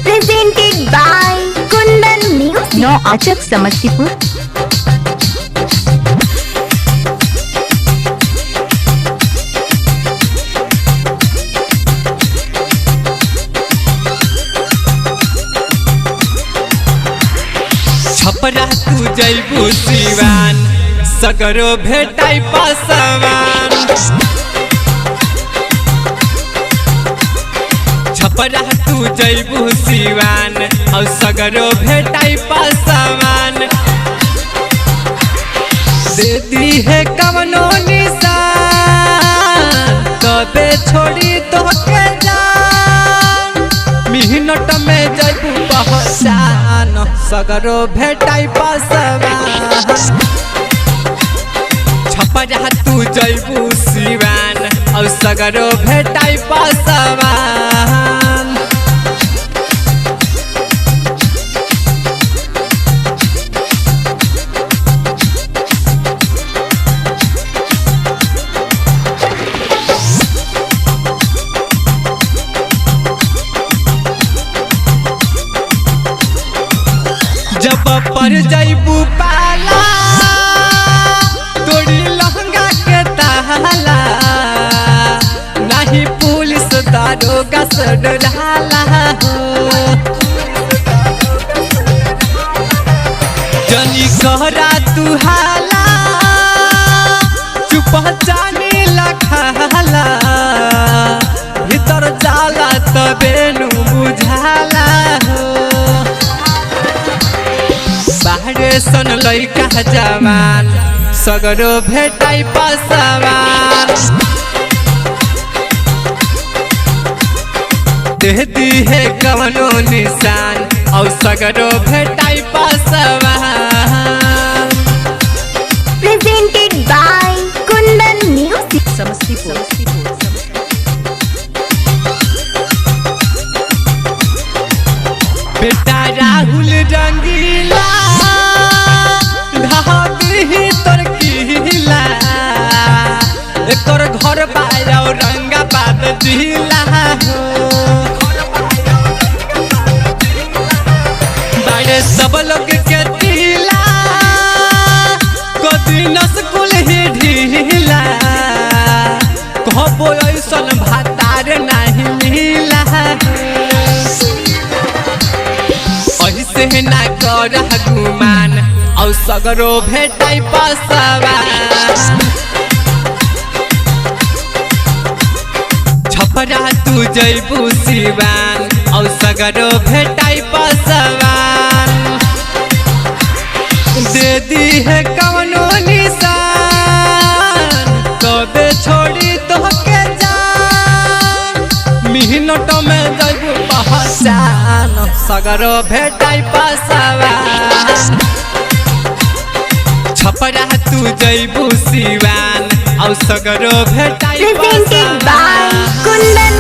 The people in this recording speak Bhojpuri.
Presented by Kundan Music. नौ आचक समस्तीपुर। छपरा तू जैबू सिवान सगरो भेटाई पासवान। छपरा तू जैबू सिवान और सगरो भेटाई पासवान। दे दी है कवनो निशान कबे छोड़ी तो के जान। मिनट में जैबू पहचान सगरो भेटाई पासवान। छपरा तू जैबू सिवान और सगरो भेटाई पासवान। जब पर जैबू पाला तोड़ी लहंगा के ताला। नहीं पुलिस दारोगा से डराला हो। जनी कहरा तू हाला चुप जानी लखाला। भीतर जाला तबे नु बुझाला हो। बाहरे सन लइका जवान सगरो भेटाई पासवान। दे दी है कवनो निशान और सगरो भेटाई Paswan. Presented by Kundan Music. Samastipur. बेटा राहुल रंगीला ढाबी तोर किला। तोर घर बाया रंगाबाद जिला हो। बाड़े सब लोग के दिला कदी नस्कुल ही ढीला। कहबो ऐसन भातार नहीं मिला। ऐसे ना कर गुमान और सगरो भेटाई पासवान। छपरा तू जैबू सिवान और सगरो भेटाई पासवान। दे दी है कवनो निशान कबे छोड़ी तो के जान। मिनट में जैबू पहचान सगरो भेटाई पासवान। छपरा तू जैबू सिवान और सगरो भेटाई Presented by पासवान। Kundan